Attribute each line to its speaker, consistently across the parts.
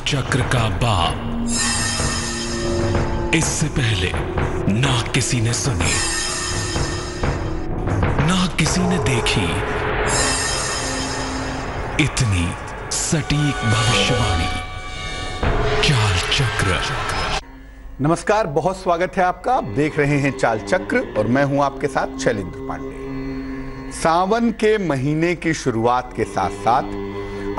Speaker 1: चक्र का बाप इससे पहले ना किसी ने सुनी, ना किसी ने देखी इतनी सटीक भविष्यवाणी। चाल चक्र।
Speaker 2: नमस्कार, बहुत स्वागत है आपका। आप देख रहे हैं चाल चक्र और मैं हूं आपके साथ शैलेंद्र पांडे। सावन के महीने की शुरुआत के साथ साथ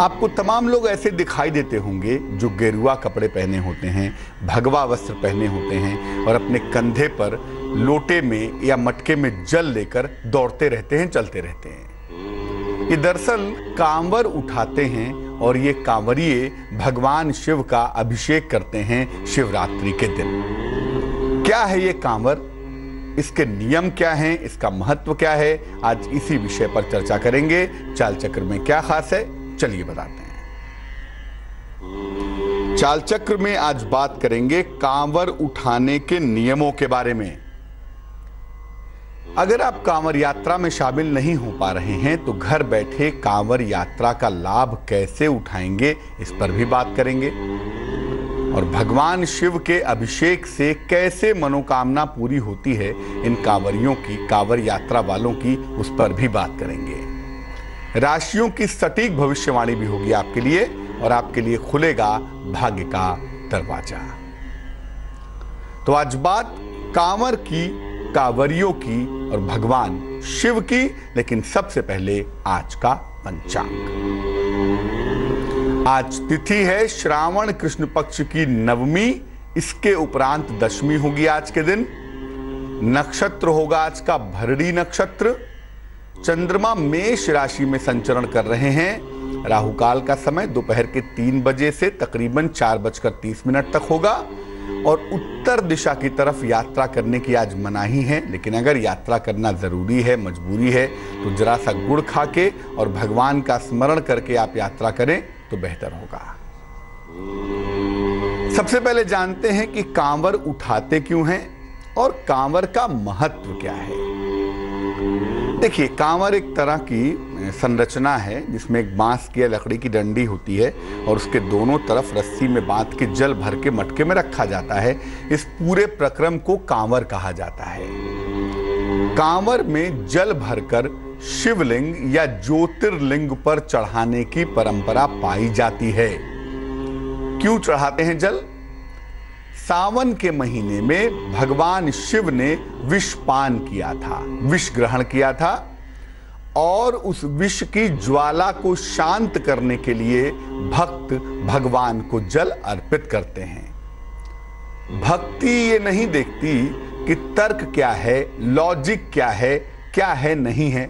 Speaker 2: आपको तमाम लोग ऐसे दिखाई देते होंगे जो गेरुआ कपड़े पहने होते हैं, भगवा वस्त्र पहने होते हैं और अपने कंधे पर लोटे में या मटके में जल लेकर दौड़ते रहते हैं, चलते रहते हैं। ये दरअसल कांवर उठाते हैं और ये कांवरिये भगवान शिव का अभिषेक करते हैं शिवरात्रि के दिन। क्या है ये कांवर, इसके नियम क्या हैं, इसका महत्व क्या है, आज इसी विषय पर चर्चा करेंगे। चाल चक्र में क्या खास है, चलिए बताते हैं। चाल चक्र में आज बात करेंगे कांवर उठाने के नियमों के बारे में। अगर आप कांवर यात्रा में शामिल नहीं हो पा रहे हैं तो घर बैठे कांवर यात्रा का लाभ कैसे उठाएंगे, इस पर भी बात करेंगे। और भगवान शिव के अभिषेक से कैसे मनोकामना पूरी होती है इन कांवरियों की, कांवर यात्रा वालों की, उस पर भी बात करेंगे। राशियों की सटीक भविष्यवाणी भी होगी आपके लिए और आपके लिए खुलेगा भाग्य का दरवाजा। तो आज बात कांवर की, कांवरियों की और भगवान शिव की। लेकिन सबसे पहले आज का पंचांग। आज तिथि है श्रावण कृष्ण पक्ष की नवमी, इसके उपरांत दशमी होगी आज के दिन। नक्षत्र होगा आज का भरणी नक्षत्र। चंद्रमा मेष राशि में संचरण कर रहे हैं। राहु काल का समय दोपहर के 3 बजे से तकरीबन 4:30 तक होगा और उत्तर दिशा की तरफ यात्रा करने की आज मनाही है। लेकिन अगर यात्रा करना जरूरी है, मजबूरी है, तो जरा सा गुड़ खा के और भगवान का स्मरण करके आप यात्रा करें तो बेहतर होगा। सबसे पहले जानते हैं कि कांवर उठाते क्यों हैं और कांवर का महत्व क्या है। देखिए, कांवर एक तरह की संरचना है जिसमें एक बांस की या लकड़ी की डंडी होती है और उसके दोनों तरफ रस्सी में बांध के जल भर के मटके में रखा जाता है। इस पूरे प्रक्रम को कांवर कहा जाता है। कांवर में जल भरकर शिवलिंग या ज्योतिर्लिंग पर चढ़ाने की परंपरा पाई जाती है। क्यों चढ़ाते हैं जल? सावन के महीने में भगवान शिव ने विष पान किया था, विष ग्रहण किया था और उस विष की ज्वाला को शांत करने के लिए भक्त भगवान को जल अर्पित करते हैं। भक्ति ये नहीं देखती कि तर्क क्या है, लॉजिक क्या है नहीं है।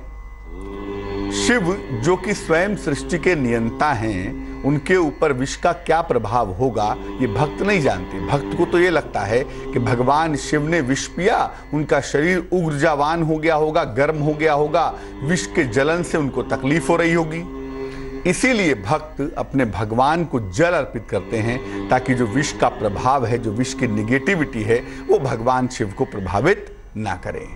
Speaker 2: शिव जो कि स्वयं सृष्टि के नियंता हैं, उनके ऊपर विष का क्या प्रभाव होगा ये भक्त नहीं जानते। भक्त को तो ये लगता है कि भगवान शिव ने विष पिया, उनका शरीर ऊर्जावान हो गया होगा, गर्म हो गया होगा, विष के जलन से उनको तकलीफ हो रही होगी। इसीलिए भक्त अपने भगवान को जल अर्पित करते हैं ताकि जो विष का प्रभाव है, जो विष की निगेटिविटी है, वो भगवान शिव को प्रभावित ना करे।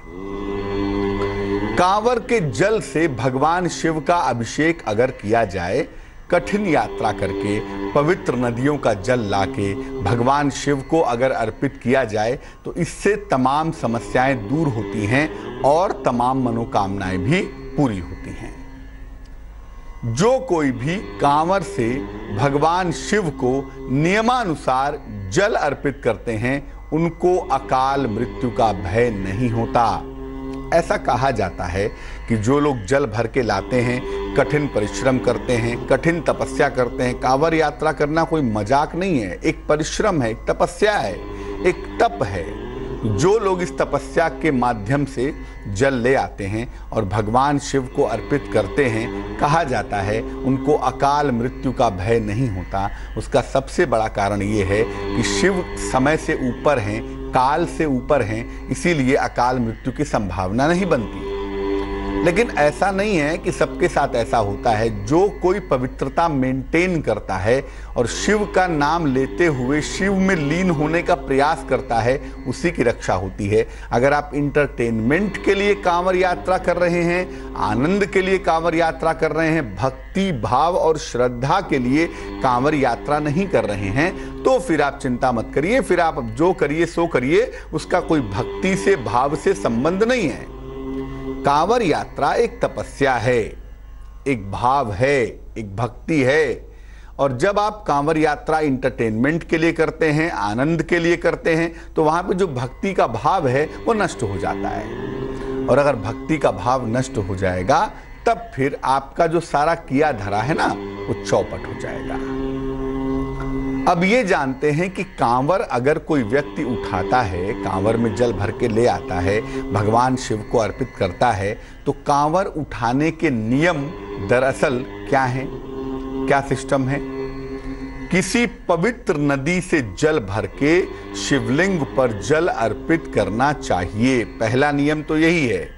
Speaker 2: कांवर के जल से भगवान शिव का अभिषेक अगर किया जाए, कठिन यात्रा करके पवित्र नदियों का जल लाके भगवान शिव को अगर अर्पित किया जाए तो इससे तमाम समस्याएं दूर होती हैं और तमाम मनोकामनाएं भी पूरी होती हैं। जो कोई भी कांवर से भगवान शिव को नियमानुसार जल अर्पित करते हैं, उनको अकाल मृत्यु का भय नहीं होता। ऐसा कहा जाता है कि जो लोग जल भर के लाते हैं, कठिन परिश्रम करते हैं, कठिन तपस्या करते हैं। कांवर यात्रा करना कोई मजाक नहीं है, एक परिश्रम है, एक तपस्या है, एक तप है। जो लोग इस तपस्या के माध्यम से जल ले आते हैं और भगवान शिव को अर्पित करते हैं, कहा जाता है उनको अकाल मृत्यु का भय नहीं होता। उसका सबसे बड़ा कारण ये है कि शिव समय से ऊपर हैं, काल से ऊपर हैं, इसीलिए अकाल मृत्यु की संभावना नहीं बनती। लेकिन ऐसा नहीं है कि सबके साथ ऐसा होता है। जो कोई पवित्रता मेंटेन करता है और शिव का नाम लेते हुए शिव में लीन होने का प्रयास करता है, उसी की रक्षा होती है। अगर आप इंटरटेनमेंट के लिए कांवर यात्रा कर रहे हैं, आनंद के लिए कांवर यात्रा कर रहे हैं, भक्ति भाव और श्रद्धा के लिए कांवर यात्रा नहीं कर रहे हैं, तो फिर आप चिंता मत करिए। फिर आप जो करिए सो करिए, उसका कोई भक्ति से भाव से संबंध नहीं है। कांवर यात्रा एक तपस्या है, एक भाव है, एक भक्ति है। और जब आप कांवर यात्रा इंटरटेनमेंट के लिए करते हैं, आनंद के लिए करते हैं, तो वहां पे जो भक्ति का भाव है वो नष्ट हो जाता है। और अगर भक्ति का भाव नष्ट हो जाएगा, तब फिर आपका जो सारा किया धरा है ना, वो चौपट हो जाएगा। अब ये जानते हैं कि कांवर अगर कोई व्यक्ति उठाता है, कांवर में जल भर के ले आता है, भगवान शिव को अर्पित करता है, तो कांवर उठाने के नियम दरअसल क्या हैं? क्या सिस्टम है? किसी पवित्र नदी से जल भर के शिवलिंग पर जल अर्पित करना चाहिए। पहला नियम तो यही है।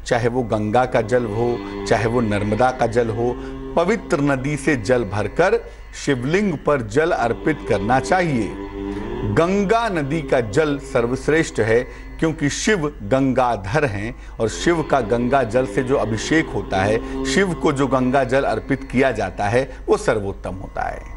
Speaker 2: चाहे वो गंगा का जल हो, चाहे वो नर्मदा का जल हो, पवित्र नदी से जल भरकर शिवलिंग पर जल अर्पित करना चाहिए। गंगा नदी का जल सर्वश्रेष्ठ है, क्योंकि शिव गंगाधर हैं और शिव का गंगा जल से जो अभिषेक होता है, शिव को जो गंगा जल अर्पित किया जाता है, वो सर्वोत्तम होता है।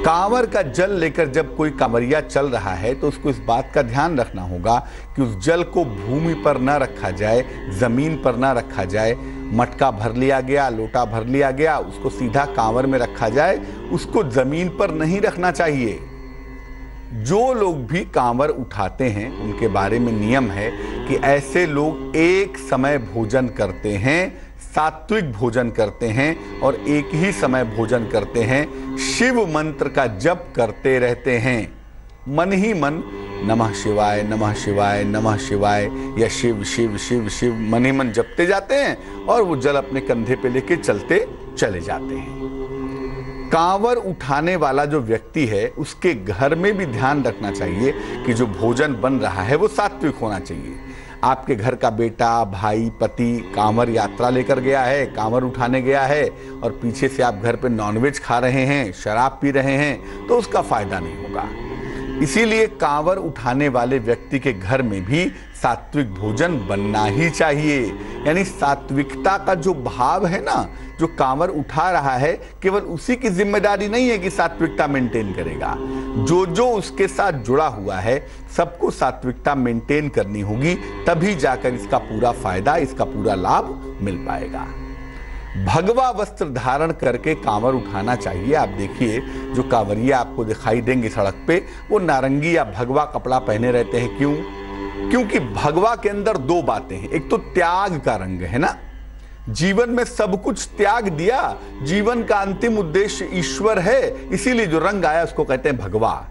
Speaker 2: कांवर का जल लेकर जब कोई कांवरिया चल रहा है, तो उसको इस बात का ध्यान रखना होगा कि उस जल को भूमि पर न रखा जाए, जमीन पर न रखा जाए। मटका भर लिया गया, लोटा भर लिया गया, उसको सीधा कांवर में रखा जाए, उसको जमीन पर नहीं रखना चाहिए। जो लोग भी कांवर उठाते हैं, उनके बारे में नियम है कि ऐसे लोग एक समय भोजन करते हैं, सात्विक भोजन करते हैं और एक ही समय भोजन करते हैं। शिव मंत्र का जप करते रहते हैं, मन ही मन नमः शिवाय नमः शिवाय नमः शिवाय या शिव शिव शिव शिव मन ही मन जपते जाते हैं और वो जल अपने कंधे पे लेके चलते चले जाते हैं। कांवर उठाने वाला जो व्यक्ति है, उसके घर में भी ध्यान रखना चाहिए कि जो भोजन बन रहा है वो सात्विक होना चाहिए। आपके घर का बेटा, भाई, पति कांवर यात्रा लेकर गया है, कांवर उठाने गया है और पीछे से आप घर पे नॉनवेज खा रहे हैं, शराब पी रहे हैं, तो उसका फायदा नहीं होगा। इसीलिए कांवर उठाने वाले व्यक्ति के घर में भी सात्विक भोजन बनना ही चाहिए। यानी सात्विकता का जो भाव है ना, जो कांवर उठा रहा है, केवल उसी की जिम्मेदारी नहीं है कि सात्विकता मेंटेन करेगा। जो जो उसके साथ जुड़ा हुआ है, सबको सात्विकता मेंटेन करनी होगी, तभी जाकर इसका पूरा फायदा, इसका पूरा लाभ मिल पाएगा। भगवा वस्त्र धारण करके कांवर उठाना चाहिए। आप देखिए, जो कांवरिया आपको दिखाई देंगे सड़क पे, वो नारंगी या भगवा कपड़ा पहने रहते हैं। क्यों? क्योंकि भगवा के अंदर दो बातें हैं। एक तो त्याग का रंग है ना, जीवन में सब कुछ त्याग दिया, जीवन का अंतिम उद्देश्य ईश्वर है, इसीलिए जो रंग आया उसको कहते हैं भगवा।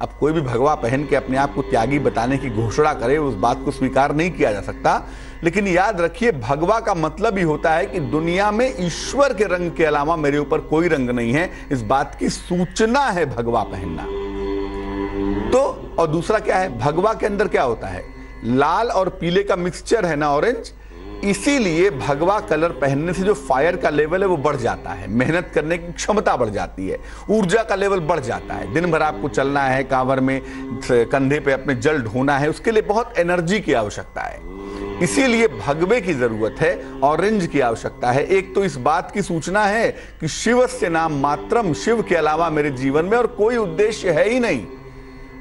Speaker 2: अब कोई भी भगवा पहन के अपने आप को त्यागी बताने की घोषणा करे, उस बात को स्वीकार नहीं किया जा सकता। लेकिन याद रखिए, भगवा का मतलब ही होता है कि दुनिया में ईश्वर के रंग के अलावा मेरे ऊपर कोई रंग नहीं है, इस बात की सूचना है भगवा पहनना। तो और दूसरा क्या है, भगवा के अंदर क्या होता है, लाल और पीले का मिक्सचर है ना, ऑरेंज। इसीलिए भगवा कलर पहनने से जो फायर का लेवल है वो बढ़ जाता है, मेहनत करने की क्षमता बढ़ जाती है, ऊर्जा का लेवल बढ़ जाता है। दिन भर आपको चलना है, कांवर में कंधे पे अपने जल ढोना है, उसके लिए बहुत एनर्जी की आवश्यकता है। इसीलिए भगवे की जरूरत है, ऑरेंज की आवश्यकता है। एक तो इस बात की सूचना है कि शिवस्य नाम मात्रम, शिव के अलावा मेरे जीवन में और कोई उद्देश्य है ही नहीं।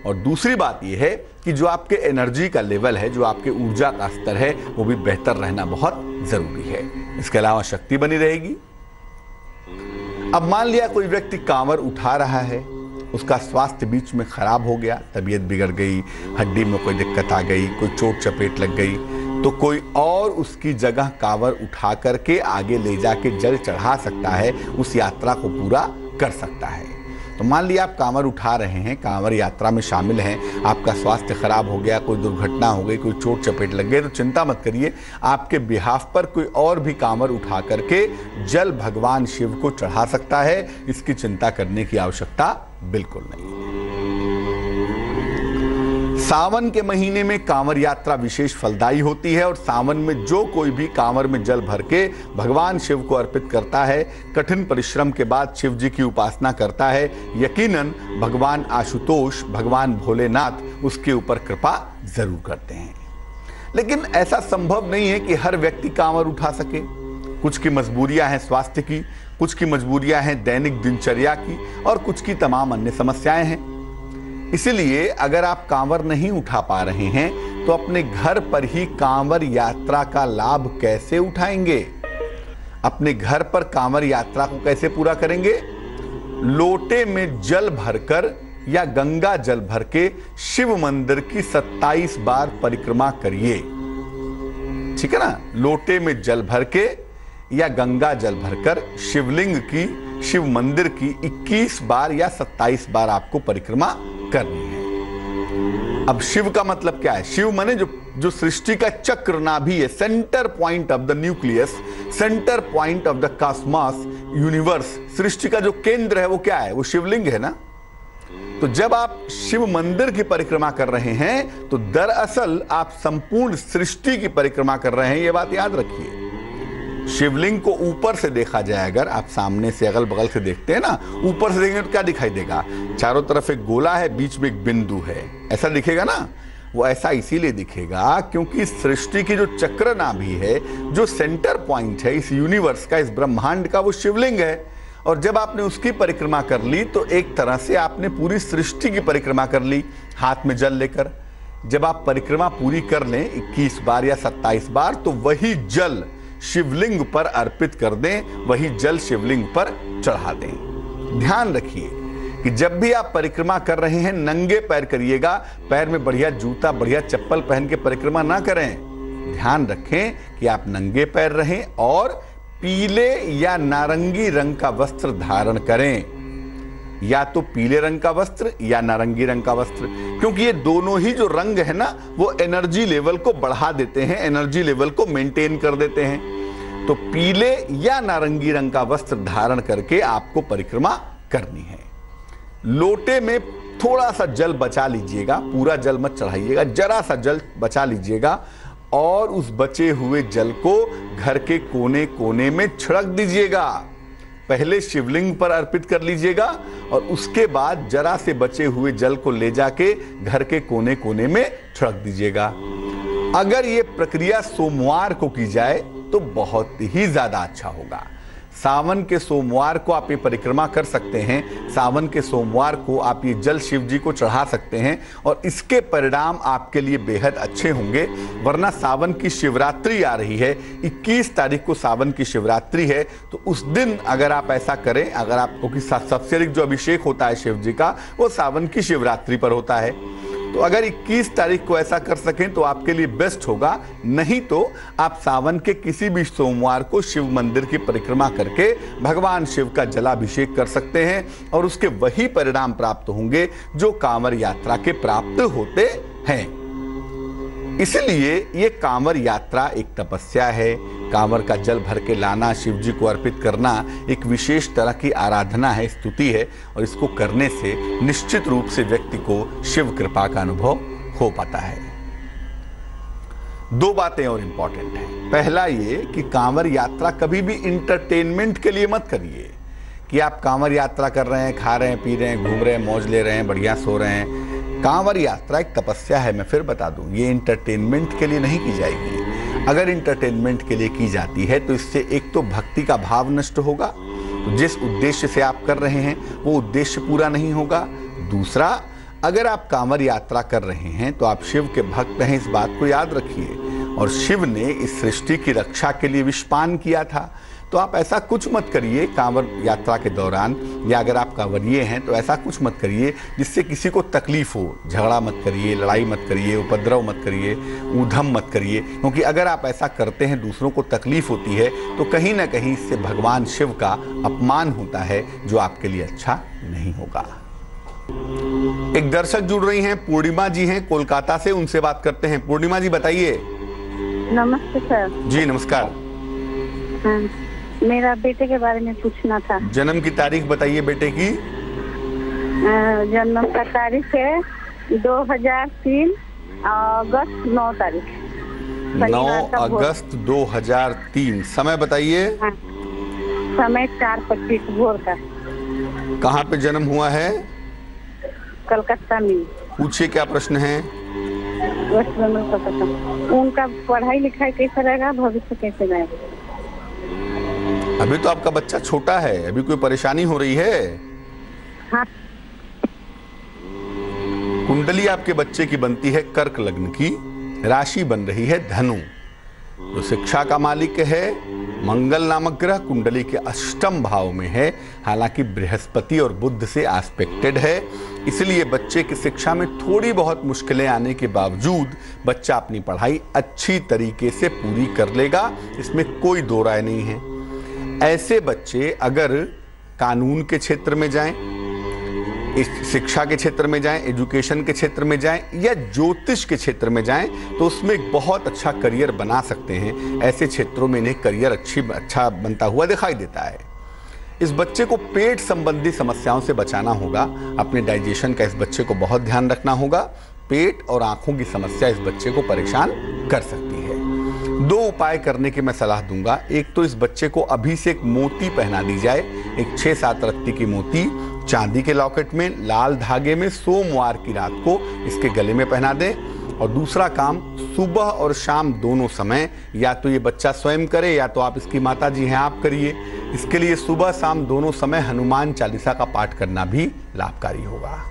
Speaker 2: और दूसरी बात यह है कि जो आपके एनर्जी का लेवल है, जो आपके ऊर्जा का स्तर है, वो भी बेहतर रहना बहुत जरूरी है। इसके अलावा शक्ति बनी रहेगी। अब मान लिया कोई व्यक्ति कांवर उठा रहा है, उसका स्वास्थ्य बीच में खराब हो गया, तबीयत बिगड़ गई, हड्डी में कोई दिक्कत आ गई, कोई चोट चपेट लग गई, तो कोई और उसकी जगह कांवर उठा करके आगे ले जाके जल चढ़ा सकता है, उस यात्रा को पूरा कर सकता है। तो मान लिया आप कांवर उठा रहे हैं, कांवर यात्रा में शामिल हैं, आपका स्वास्थ्य खराब हो गया, कोई दुर्घटना हो गई, कोई चोट चपेट लग गई, तो चिंता मत करिए, आपके बिहाफ पर कोई और भी कांवर उठा करके जल भगवान शिव को चढ़ा सकता है। इसकी चिंता करने की आवश्यकता बिल्कुल नहीं। सावन के महीने में कांवर यात्रा विशेष फलदायी होती है और सावन में जो कोई भी कांवर में जल भर के भगवान शिव को अर्पित करता है, कठिन परिश्रम के बाद शिव जी की उपासना करता है, यकीनन भगवान आशुतोष, भगवान भोलेनाथ उसके ऊपर कृपा जरूर करते हैं। लेकिन ऐसा संभव नहीं है कि हर व्यक्ति कांवर उठा सके। कुछ की मजबूरियां हैं स्वास्थ्य की, कुछ की मजबूरियां हैं दैनिक दिनचर्या की और कुछ की तमाम अन्य समस्याएं हैं। इसलिए अगर आप कांवर नहीं उठा पा रहे हैं तो अपने घर पर ही कांवर यात्रा का लाभ कैसे उठाएंगे? अपने घर पर कांवर यात्रा को कैसे पूरा करेंगे? लोटे में जल भरकर या गंगा जल भर के शिव मंदिर की 27 बार परिक्रमा करिए। ठीक है ना? लोटे में जल भर के या गंगा जल भरकर शिवलिंग की, शिव मंदिर की 21 बार या 27 बार आपको परिक्रमा करनी है। अब शिव का मतलब क्या है? शिव माने जो सृष्टि का चक्र नाभि है, centre point of the nucleus, centre point of the cosmos, universe, सृष्टि का जो केंद्र है वो क्या है? वो शिवलिंग है ना। तो जब आप शिव मंदिर की परिक्रमा कर रहे हैं तो दरअसल आप संपूर्ण सृष्टि की परिक्रमा कर रहे हैं, ये बात याद रखिए। शिवलिंग को ऊपर से देखा जाए, अगर आप सामने से अगल बगल से देखते हैं ना, ऊपर से देखेंगे तो क्या दिखाई देगा? चारों तरफ एक गोला है, बीच में एक बिंदु है, ऐसा दिखेगा ना। वो ऐसा इसीलिए दिखेगा क्योंकि सृष्टि की जो चक्र नाभि है, जो सेंटर पॉइंट है इस यूनिवर्स का, इस ब्रह्मांड का, वो शिवलिंग है। और जब आपने उसकी परिक्रमा कर ली तो एक तरह से आपने पूरी सृष्टि की परिक्रमा कर ली हाथ में जल लेकर। जब आप परिक्रमा पूरी कर लें 21 बार या 27 बार, तो वही जल शिवलिंग पर अर्पित कर दें, वही जल शिवलिंग पर चढ़ा दें। ध्यान रखिए कि जब भी आप परिक्रमा कर रहे हैं नंगे पैर करिएगा, पैर में बढ़िया जूता, बढ़िया चप्पल पहन के परिक्रमा ना करें। ध्यान रखें कि आप नंगे पैर रहें और पीले या नारंगी रंग का वस्त्र धारण करें, या तो पीले रंग का वस्त्र या नारंगी रंग का वस्त्र, क्योंकि ये दोनों ही जो रंग है ना, वो एनर्जी लेवल को बढ़ा देते हैं, एनर्जी लेवल को मेंटेन कर देते हैं। तो पीले या नारंगी रंग का वस्त्र धारण करके आपको परिक्रमा करनी है। लोटे में थोड़ा सा जल बचा लीजिएगा, पूरा जल मत चढ़ाइएगा, जरा सा जल बचा लीजिएगा और उस बचे हुए जल को घर के कोने कोने में छिड़क दीजिएगा। पहले शिवलिंग पर अर्पित कर लीजिएगा और उसके बाद जरा से बचे हुए जल को ले जाके घर के कोने कोने में छिड़क दीजिएगा। अगर ये प्रक्रिया सोमवार को की जाए तो बहुत ही ज्यादा अच्छा होगा। सावन के सोमवार को आप ये परिक्रमा कर सकते हैं, सावन के सोमवार को आप ये जल शिव जी को चढ़ा सकते हैं और इसके परिणाम आपके लिए बेहद अच्छे होंगे। वरना सावन की शिवरात्रि आ रही है, 21 तारीख को सावन की शिवरात्रि है, तो उस दिन अगर आप ऐसा करें, अगर आपको कि सबसे अधिक जो अभिषेक होता है शिव जी का वो सावन की शिवरात्रि पर होता है, तो अगर 21 तारीख को ऐसा कर सकें तो आपके लिए बेस्ट होगा। नहीं तो आप सावन के किसी भी सोमवार को शिव मंदिर की परिक्रमा करके भगवान शिव का जलाभिषेक कर सकते हैं और उसके वही परिणाम प्राप्त होंगे जो कांवर यात्रा के प्राप्त होते हैं। इसलिए ये कांवर यात्रा एक तपस्या है। कांवर का जल भर के लाना, शिव जी को अर्पित करना एक विशेष तरह की आराधना है, स्तुति है, और इसको करने से निश्चित रूप से व्यक्ति को शिव कृपा का अनुभव हो पाता है। दो बातें और इंपॉर्टेंट हैं। पहला ये कि कांवर यात्रा कभी भी इंटरटेनमेंट के लिए मत करिए कि आप कांवर यात्रा कर रहे हैं, खा रहे हैं, पी रहे हैं, घूम रहे हैं, मौज ले रहे हैं, बढ़िया सो रहे हैं। कांवर यात्रा एक तपस्या है, मैं फिर बता दूं, ये इंटरटेनमेंट के लिए नहीं की जाएगी। अगर इंटरटेनमेंट के लिए की जाती है तो इससे एक तो भक्ति का भाव नष्ट होगा, तो जिस उद्देश्य से आप कर रहे हैं वो उद्देश्य पूरा नहीं होगा। दूसरा, अगर आप कांवर यात्रा कर रहे हैं तो आप शिव के भक्त हैं, इस बात को याद रखिए। और शिव ने इस सृष्टि की रक्षा के लिए विषपान किया था, तो आप ऐसा कुछ मत करिए कांवर यात्रा के दौरान, या अगर आप कांवरिये हैं तो ऐसा कुछ मत करिए जिससे किसी को तकलीफ हो। झगड़ा मत करिए, लड़ाई मत करिए, उपद्रव मत करिए, ऊधम मत करिए, क्योंकि अगर आप ऐसा करते हैं दूसरों को तकलीफ होती है तो कहीं ना कहीं इससे भगवान शिव का अपमान होता है, जो आपके लिए अच्छा नहीं होगा। एक दर्शक जुड़ रही हैं, पूर्णिमा जी हैं कोलकाता से, उनसे बात करते हैं। पूर्णिमा जी बताइए।
Speaker 3: नमस्ते सर।
Speaker 2: जी नमस्कार।
Speaker 3: मेरा बेटे के बारे में पूछना था।
Speaker 2: जन्म की तारीख बताइए बेटे की।
Speaker 3: जन्म का तारीख है 2003 अगस्त 9 तारीख।
Speaker 2: 9 अगस्त 2003। समय बताइए।
Speaker 3: हाँ, समय 4:25 भोर का।
Speaker 2: कहाँ पे जन्म हुआ है?
Speaker 3: कलकत्ता में।
Speaker 2: पूछिए क्या प्रश्न है?
Speaker 3: वेस्ट बंगाल कलकत्ता। उनका पढ़ाई लिखाई कैसा रहेगा, भविष्य कैसे रहेगा?
Speaker 2: अभी तो आपका बच्चा छोटा है, अभी कोई परेशानी हो रही है?
Speaker 3: हाँ।
Speaker 2: कुंडली आपके बच्चे की बनती है कर्क लग्न की, राशि बन रही है धनु। जो शिक्षा का मालिक है मंगल नामक ग्रह कुंडली के अष्टम भाव में है, हालांकि बृहस्पति और बुध से एस्पेक्टेड है। इसलिए बच्चे की शिक्षा में थोड़ी बहुत मुश्किलें आने के बावजूद बच्चा अपनी पढ़ाई अच्छी तरीके से पूरी कर लेगा, इसमें कोई दो राय नहीं है। ऐसे बच्चे अगर कानून के क्षेत्र में जाएं, इस शिक्षा के क्षेत्र में जाएं, एजुकेशन के क्षेत्र में जाएं या ज्योतिष के क्षेत्र में जाएं, तो उसमें एक बहुत अच्छा करियर बना सकते हैं। ऐसे क्षेत्रों में इन्हें करियर अच्छा बनता हुआ दिखाई देता है। इस बच्चे को पेट संबंधी समस्याओं से बचाना होगा, अपने डाइजेशन का इस बच्चे को बहुत ध्यान रखना होगा। पेट और आंखों की समस्या इस बच्चे को परेशान कर सकती है। 2 उपाय करने की मैं सलाह दूंगा। एक तो इस बच्चे को अभी से एक मोती पहना दी जाए, एक 6-7 रत्ती की मोती चांदी के लॉकेट में लाल धागे में सोमवार की रात को इसके गले में पहना दें। और दूसरा काम, सुबह और शाम दोनों समय या तो ये बच्चा स्वयं करे या तो आप इसकी माता जी हैं आप करिए। इसके लिए सुबह शाम दोनों समय हनुमान चालीसा का पाठ करना भी लाभकारी होगा।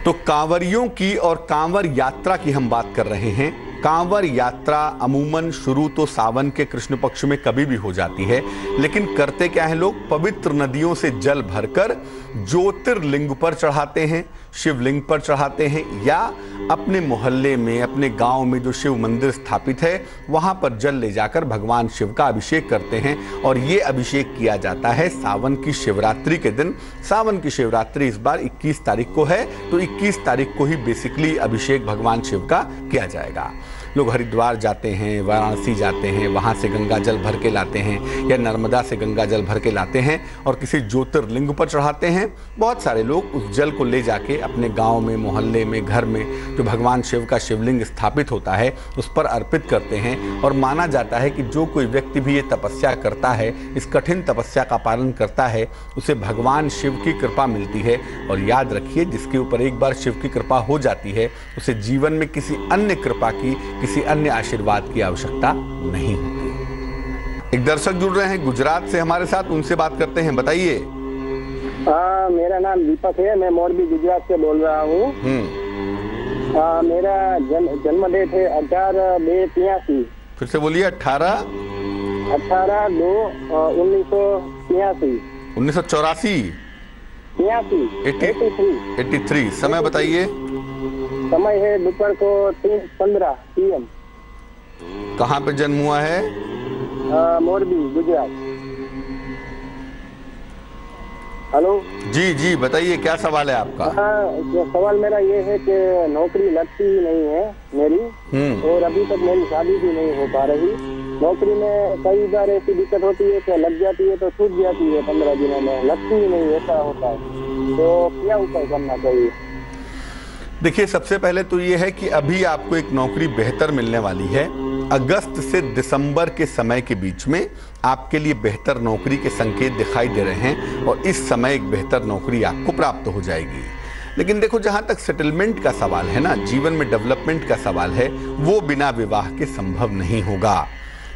Speaker 2: तो कांवरियों की और कांवर यात्रा की हम बात कर रहे हैं। कांवर यात्रा अमूमन शुरू तो सावन के कृष्ण पक्ष में कभी भी हो जाती है, लेकिन करते क्या है लोग, पवित्र नदियों से जल भरकर ज्योतिर्लिंग पर चढ़ाते हैं, शिवलिंग पर चढ़ाते हैं, या अपने मोहल्ले में अपने गांव में जो शिव मंदिर स्थापित है वहां पर जल ले जाकर भगवान शिव का अभिषेक करते हैं। और ये अभिषेक किया जाता है सावन की शिवरात्रि के दिन। सावन की शिवरात्रि इस बार 21 तारीख को है, तो 21 तारीख को ही बेसिकली अभिषेक भगवान शिव का किया जाएगा। लोग हरिद्वार जाते हैं, वाराणसी जाते हैं, वहाँ से गंगा जल भर के लाते हैं, या नर्मदा से गंगा जल भर के लाते हैं और किसी ज्योतिर्लिंग पर चढ़ाते हैं। बहुत सारे लोग उस जल को ले जाके अपने गांव में, मोहल्ले में, घर में जो भगवान शिव का शिवलिंग स्थापित होता है उस पर अर्पित करते हैं। और माना जाता है कि जो कोई व्यक्ति भी ये तपस्या करता है, इस कठिन तपस्या का पालन करता है, उसे भगवान शिव की कृपा मिलती है। और याद रखिए, जिसके ऊपर एक बार शिव की कृपा हो जाती है उसे जीवन में किसी अन्य कृपा की, किसी अन्य आशीर्वाद की आवश्यकता नहीं होती। एक दर्शक जुड़ रहे हैं गुजरात से हमारे साथ, उनसे बात करते हैं। बताइए।
Speaker 4: हाँ, मेरा नाम दीपक है, मैं मोरबी गुजरात से बोल रहा हूँ। मेरा जन्म डेट है 18/2/83।
Speaker 2: फिर से बोलिए।
Speaker 4: 18/2/1983।
Speaker 2: 1984। 83। समय बताइए।
Speaker 4: समय है दोपहर को 3:15 PM।
Speaker 2: कहाँ पे जन्म हुआ है?
Speaker 4: मोरबी गुजरात। हेलो
Speaker 2: जी जी बताइए, क्या सवाल है आपका?
Speaker 4: सवाल मेरा ये है कि नौकरी लगती ही नहीं है मेरी, और अभी तक मेरी शादी भी नहीं हो पा रही। नौकरी में कई बार ऐसी दिक्कत होती है कि लग जाती है तो छूट जाती है 15 दिनों में, लगती ही नहीं, ऐसा होता है। तो क्या उपाय करना चाहिए?
Speaker 2: देखिए, सबसे पहले तो ये है कि अभी आपको एक नौकरी बेहतर मिलने वाली है। अगस्त से दिसंबर के समय के बीच में आपके लिए बेहतर नौकरी के संकेत दिखाई दे रहे हैं और इस समय एक बेहतर नौकरी आपको प्राप्त हो जाएगी। लेकिन देखो, जहां तक सेटलमेंट का सवाल है ना, जीवन में डेवलपमेंट का सवाल है, वो बिना विवाह के संभव नहीं होगा।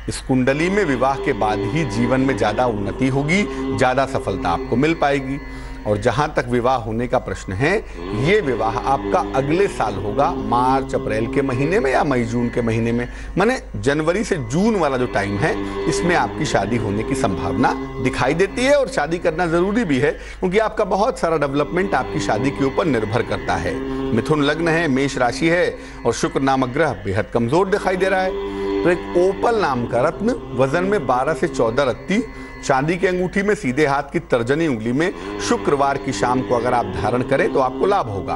Speaker 2: इस कुंडली में विवाह के बाद ही जीवन में ज्यादा उन्नति होगी, ज्यादा सफलता आपको मिल पाएगी। और जहां तक विवाह होने का प्रश्न है, ये विवाह आपका अगले साल होगा, मार्च अप्रैल के महीने में या मई जून के महीने में, माने जनवरी से जून वाला जो टाइम है, इसमें आपकी शादी होने की संभावना दिखाई देती है। और शादी करना जरूरी भी है, क्योंकि आपका बहुत सारा डेवलपमेंट आपकी शादी के ऊपर निर्भर करता है। मिथुन लग्न है, मेष राशि है और शुक्र नामक ग्रह बेहद कमजोर दिखाई दे रहा है। तो एक ओपल नाम का रत्न वजन में 12 से 14 रत्ती चांदी की अंगूठी में सीधे हाथ की तर्जनी उंगली में शुक्रवार की शाम को अगर आप धारण करें तो आपको लाभ होगा।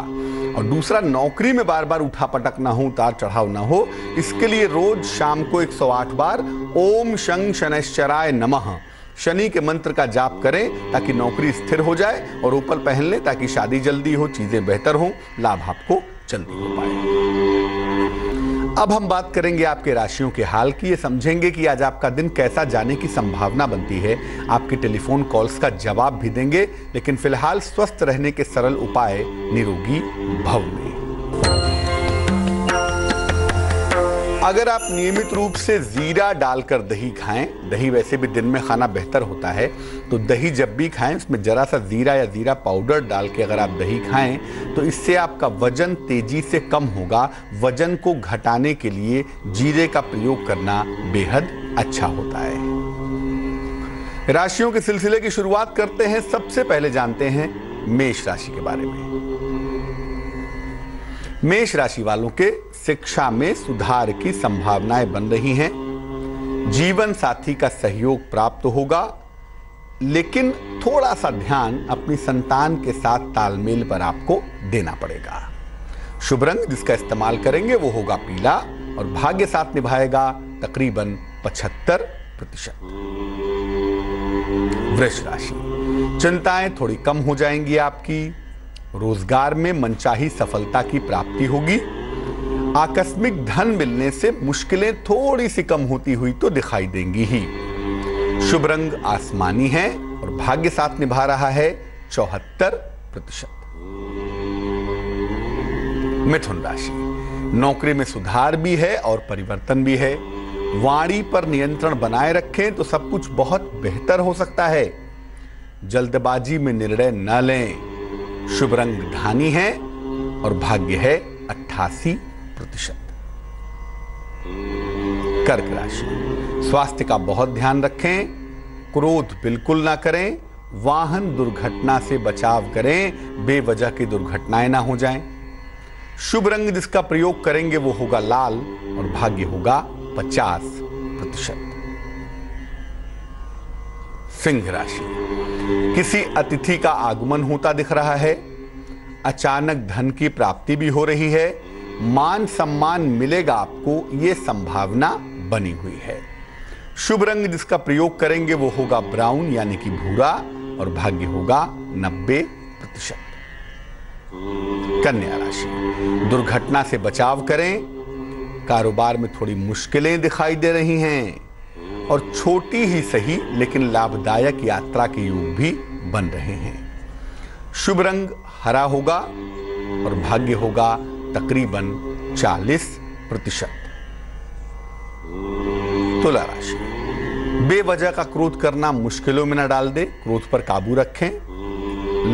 Speaker 2: और दूसरा, नौकरी में बार बार उठा पटक ना हो, उतार चढ़ाव ना हो, इसके लिए रोज शाम को 108 बार ओम शं शनैश्चराय नमः शनि के मंत्र का जाप करें ताकि नौकरी स्थिर हो जाए, और ऊपर पहन लें ताकि शादी जल्दी हो, चीजें बेहतर हो, लाभ आपको जल्दी हो पाए। अब हम बात करेंगे आपके राशियों के हाल की। ये समझेंगे कि आज आपका दिन कैसा जाने की संभावना बनती है। आपके टेलीफोन कॉल्स का जवाब भी देंगे, लेकिन फिलहाल स्वस्थ रहने के सरल उपाय निरोगी भव में। अगर आप नियमित रूप से जीरा डालकर दही खाएं, दही वैसे भी दिन में खाना बेहतर होता है, तो दही जब भी खाएं उसमें जरा सा जीरा या जीरा पाउडर डाल के अगर आप दही खाएं तो इससे आपका वजन तेजी से कम होगा। वजन को घटाने के लिए जीरे का प्रयोग करना बेहद अच्छा होता है। राशियों के सिलसिले की शुरुआत करते हैं। सबसे पहले जानते हैं मेष राशि के बारे में। मेष राशि वालों के शिक्षा में सुधार की संभावनाएं बन रही हैं। जीवन साथी का सहयोग प्राप्त होगा, लेकिन थोड़ा सा ध्यान अपनी संतान के साथ तालमेल पर आपको देना पड़ेगा। शुभ रंग जिसका इस्तेमाल करेंगे वो होगा पीला, और भाग्य साथ निभाएगा तकरीबन 75%। वृष राशि, चिंताएं थोड़ी कम हो जाएंगी आपकी। रोजगार में मनचाही सफलता की प्राप्ति होगी। आकस्मिक धन मिलने से मुश्किलें थोड़ी सी कम होती हुई तो दिखाई देंगी ही। शुभ रंग आसमानी है, और भाग्य साथ निभा रहा है 74%। मिथुन राशि, नौकरी में सुधार भी है और परिवर्तन भी है। वाणी पर नियंत्रण बनाए रखें तो सब कुछ बहुत बेहतर हो सकता है। जल्दबाजी में निर्णय न लें। शुभ रंग धानी है, और भाग्य है 88%। कर्क राशि, स्वास्थ्य का बहुत ध्यान रखें। क्रोध बिल्कुल ना करें। वाहन दुर्घटना से बचाव करें, बेवजह की दुर्घटनाएं ना हो जाएं। शुभ रंग जिसका प्रयोग करेंगे वो होगा लाल, और भाग्य होगा 50%। सिंह राशि, किसी अतिथि का आगमन होता दिख रहा है। अचानक धन की प्राप्ति भी हो रही है। मान सम्मान मिलेगा आपको, ये संभावना बनी हुई है। शुभ रंग जिसका प्रयोग करेंगे वो होगा ब्राउन यानी कि भूरा, और भाग्य होगा 90%। कन्या राशि, दुर्घटना से बचाव करें। कारोबार में थोड़ी मुश्किलें दिखाई दे रही हैं, और छोटी ही सही लेकिन लाभदायक यात्रा के योग भी बन रहे हैं। शुभ रंग हरा होगा, और भाग्य होगा तकरीबन 40%। तुला राशि, बेवजह का क्रोध करना मुश्किलों में न डाल दे। क्रोध पर काबू रखें।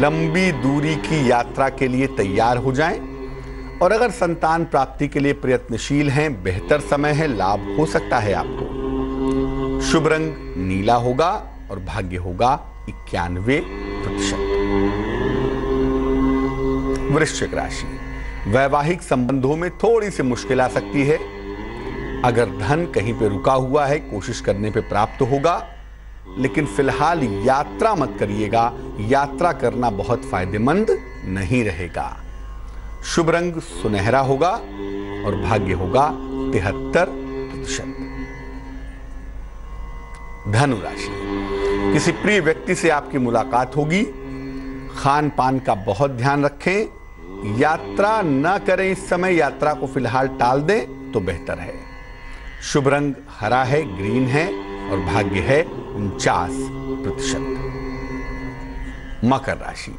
Speaker 2: लंबी दूरी की यात्रा के लिए तैयार हो जाएं, और अगर संतान प्राप्ति के लिए प्रयत्नशील हैं, बेहतर समय है, लाभ हो सकता है आपको। शुभ रंग नीला होगा, और भाग्य होगा 91%। वृश्चिक राशि, वैवाहिक संबंधों में थोड़ी सी मुश्किल आ सकती है। अगर धन कहीं पे रुका हुआ है, कोशिश करने पे प्राप्त होगा, लेकिन फिलहाल यात्रा मत करिएगा। यात्रा करना बहुत फायदेमंद नहीं रहेगा। शुभ रंग सुनहरा होगा, और भाग्य होगा 73%। धनु राशि, किसी प्रिय व्यक्ति से आपकी मुलाकात होगी। खान पान का बहुत ध्यान रखें। यात्रा न करें इस समय, यात्रा को फिलहाल टाल दें तो बेहतर है। शुभ रंग हरा है, ग्रीन है, और भाग्य है 49%। मकर राशि,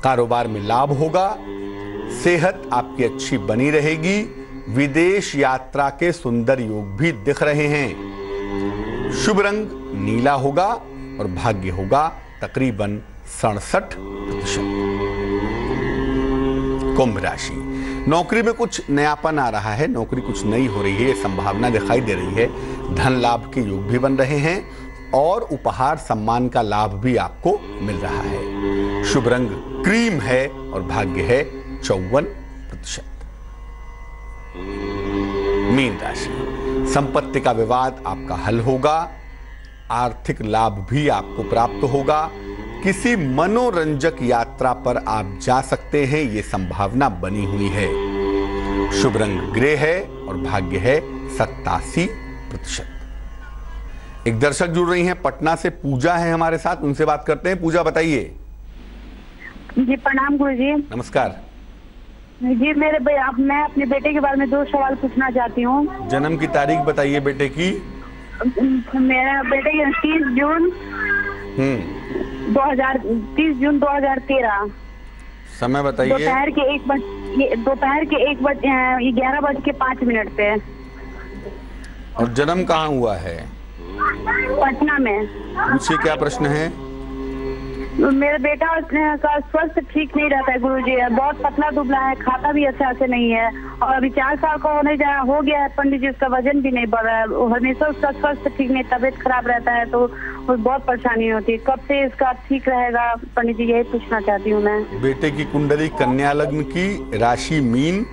Speaker 2: कारोबार में लाभ होगा। सेहत आपकी अच्छी बनी रहेगी। विदेश यात्रा के सुंदर योग भी दिख रहे हैं। शुभ रंग नीला होगा, और भाग्य होगा तकरीबन 67%। कुंभ राशि, नौकरी में कुछ नयापन आ रहा है। नौकरी कुछ नई हो रही है, संभावना दिखाई दे रही है। धन लाभ के योग भी बन रहे हैं, और उपहार सम्मान का लाभ भी आपको मिल रहा है। शुभ रंग क्रीम है, और भाग्य है 54%। मीन राशि, संपत्ति का विवाद आपका हल होगा। आर्थिक लाभ भी आपको प्राप्त होगा। किसी मनोरंजक यात्रा पर आप जा सकते हैं, ये संभावना बनी हुई है। शुभ रंग ग्रे है, और भाग्य है 87%। एक दर्शक जुड़ रही हैं पटना से, पूजा है हमारे साथ, उनसे बात करते हैं। पूजा बताइए।
Speaker 3: जी प्रणाम गुरुजी।
Speaker 2: नमस्कार
Speaker 3: जी मैं अपने बेटे के बारे में 2 सवाल पूछना चाहती हूँ।
Speaker 2: जन्म की तारीख बताइए बेटे की।
Speaker 3: मेरा बेटे की 30 जून 2013।
Speaker 2: समय बताइए।
Speaker 3: दोपहर के 11:05 पे।
Speaker 2: और जन्म कहाँ हुआ है?
Speaker 3: पटना में।
Speaker 2: पूछिए क्या प्रश्न है?
Speaker 3: मेरा बेटा का स्वास्थ्य ठीक नहीं रहता है गुरुजी, बहुत पतला दुबला है, खाता भी अच्छा से नहीं है और अभी 4 साल का हो गया है पंडित जी, उसका वजन भी नहीं बढ़ रहा है, हमेशा उसका स्वास्थ्य ठीक नहीं, तबीयत खराब रहता है तो बहुत परेशानी होती है। कब से इसका ठीक रहेगा पंडित जी, यही पूछना चाहती हूँ मैं।
Speaker 2: बेटे की कुंडली कन्या लग्न की, राशि मीन,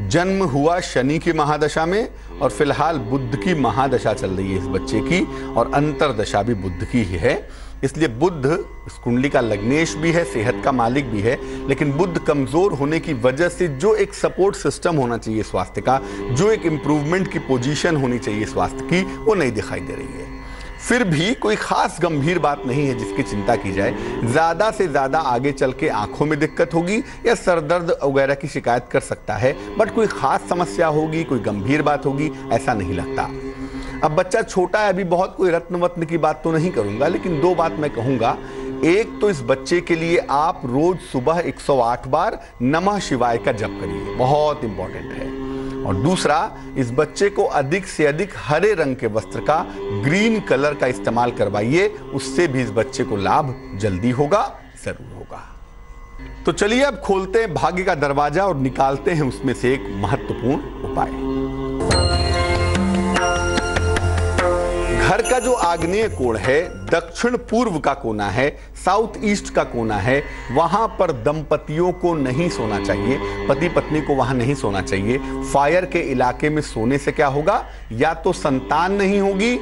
Speaker 2: जन्म हुआ शनि की महादशा में और फिलहाल बुध की महादशा चल रही है इस बच्चे की और अंतरदशा भी बुध की ही है। इसलिए बुध इस कुंडली का लग्नेश भी है, सेहत का मालिक भी है, लेकिन बुध कमजोर होने की वजह से जो एक सपोर्ट सिस्टम होना चाहिए स्वास्थ्य का, जो एक इंप्रूवमेंट की पोजीशन होनी चाहिए स्वास्थ्य की, वो नहीं दिखाई दे रही है। फिर भी कोई खास गंभीर बात नहीं है जिसकी चिंता की जाए। ज्यादा से ज्यादा आगे चल के आंखों में दिक्कत होगी या सरदर्द वगैरह की शिकायत कर सकता है, बट कोई खास समस्या होगी, कोई गंभीर बात होगी, ऐसा नहीं लगता। अब बच्चा छोटा है, अभी बहुत कोई रत्न की बात तो नहीं करूंगा, लेकिन 2 बात मैं कहूंगा। एक तो इस बच्चे के लिए आप रोज सुबह 108 बार नमः शिवाय का जप करिए, बहुत इंपॉर्टेंट है। और दूसरा, इस बच्चे को अधिक से अधिक हरे रंग के वस्त्र का, ग्रीन कलर का इस्तेमाल करवाइए, उससे भी इस बच्चे को लाभ जल्दी होगा, जरूर होगा। तो चलिए अब खोलते हैं भाग्य का दरवाजा और निकालते हैं उसमें से एक महत्वपूर्ण उपाय। घर का जो आग्नेय कोण है, दक्षिण पूर्व का कोना है, साउथ ईस्ट का कोना है, वहां पर दंपतियों को नहीं सोना चाहिए, पति पत्नी को वहां नहीं सोना चाहिए। फायर के इलाके में सोने से क्या होगा? या तो संतान नहीं होगी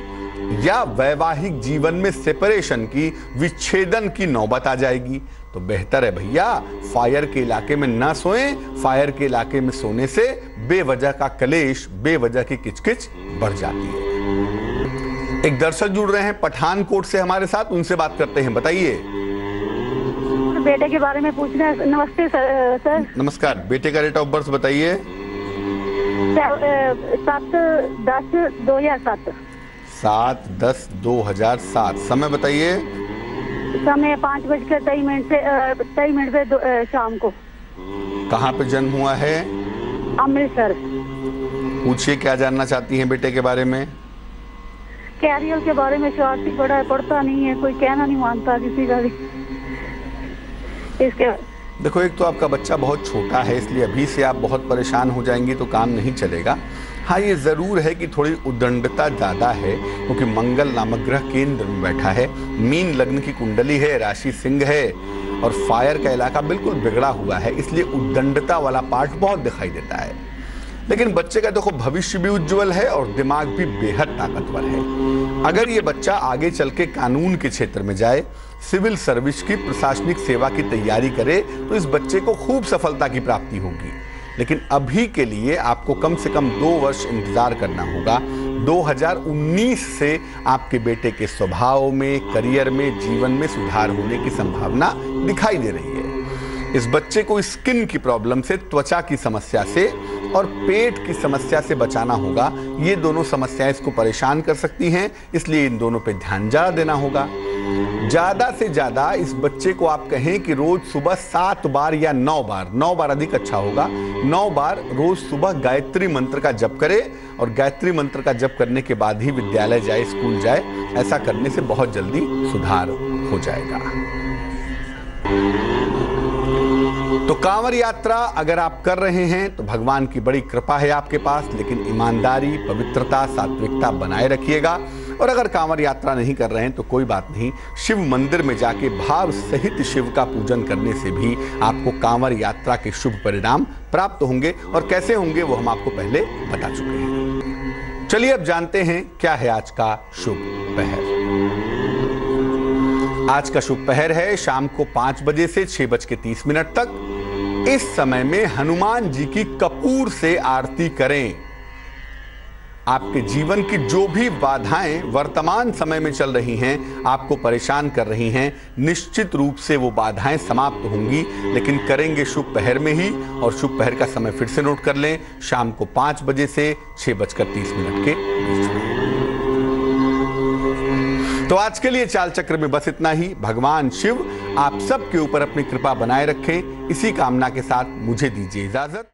Speaker 2: या वैवाहिक जीवन में सेपरेशन की, विच्छेदन की नौबत आ जाएगी। तो बेहतर है भैया फायर के इलाके में ना सोएं। फायर के इलाके में सोने से बेवजह का कलेश, बेवजह की किचकिच बढ़ जाती है। एक दर्शक जुड़ रहे हैं पठानकोट से हमारे साथ, उनसे बात करते हैं। बताइए।
Speaker 3: बेटे के बारे में पूछना है। नमस्ते सर।
Speaker 2: नमस्कार। बेटे का डेट ऑफ बर्थ बताइए।
Speaker 3: 7/10/2007।
Speaker 2: 7/10/2007। समय बताइए।
Speaker 3: समय 5:23 पे शाम को।
Speaker 2: कहाँ पे जन्म हुआ है?
Speaker 3: अमृतसर।
Speaker 2: पूछिए क्या जानना चाहती हैं बेटे के बारे में?
Speaker 3: कैरियर के बारे में। शरारती बड़ा है, पढ़ता नहीं है, कोई कहना नहीं मानता किसी का भी। इसके
Speaker 2: देखो, एक तो आपका बच्चा बहुत छोटा है, इसलिए अभी से आप बहुत परेशान हो जाएंगी तो काम नहीं चलेगा। हाँ, ये जरूर है कि थोड़ी उद्दंडता ज्यादा है, क्योंकि मंगल नामक ग्रह केंद्र में बैठा है, मीन लग्न की कुंडली है, राशि सिंह है और फायर का इलाका बिल्कुल बिगड़ा हुआ है, इसलिए उद्दंडता वाला पार्ट बहुत दिखाई देता है। लेकिन बच्चे का देखो भविष्य भी उज्जवल है और दिमाग भी बेहद ताकतवर है। अगर ये बच्चा आगे चल के कानून के क्षेत्र में जाए, सिविल सर्विस की, प्रशासनिक सेवा की तैयारी करे, तो इस बच्चे को खूब सफलता की प्राप्ति होगी। लेकिन अभी के लिए आपको कम से कम 2 वर्ष इंतजार करना होगा। 2019 से आपके बेटे के स्वभाव में, करियर में, जीवन में सुधार होने की संभावना दिखाई दे रही है। इस बच्चे को स्किन की प्रॉब्लम से, त्वचा की समस्या से और पेट की समस्या से बचाना होगा। ये दोनों समस्याएं इसको परेशान कर सकती हैं, इसलिए इन दोनों पे ध्यान ज्यादा देना होगा। ज्यादा से ज्यादा इस बच्चे को आप कहें कि रोज सुबह 7 बार या 9 बार अधिक अच्छा होगा, 9 बार रोज सुबह गायत्री मंत्र का जप करे और गायत्री मंत्र का जप करने के बाद ही विद्यालय जाए, स्कूल जाए। ऐसा करने से बहुत जल्दी सुधार हो जाएगा। तो कांवर यात्रा अगर आप कर रहे हैं तो भगवान की बड़ी कृपा है आपके पास, लेकिन ईमानदारी, पवित्रता, सात्विकता बनाए रखिएगा। और अगर कांवर यात्रा नहीं कर रहे हैं तो कोई बात नहीं, शिव मंदिर में जाके भाव सहित शिव का पूजन करने से भी आपको कांवर यात्रा के शुभ परिणाम प्राप्त होंगे। और कैसे होंगे वो हम आपको पहले बता चुके हैं। चलिए अब जानते हैं क्या है आज का शुभ पहर। आज का शुभ पहर है शाम को 5 बजे से 6:30 तक। इस समय में हनुमान जी की कपूर से आरती करें। आपके जीवन की जो भी बाधाएं वर्तमान समय में चल रही हैं, आपको परेशान कर रही हैं, निश्चित रूप से वो बाधाएं समाप्त होंगी, लेकिन करेंगे शुभ पहर में ही। और शुभ पहर का समय फिर से नोट कर लें, शाम को 5 बजे से 6:30 के बीच में। तो आज के लिए चाल चक्र में बस इतना ही। भगवान शिव आप सबके ऊपर अपनी कृपा बनाए रखें, इसी कामना के साथ मुझे दीजिए इजाजत।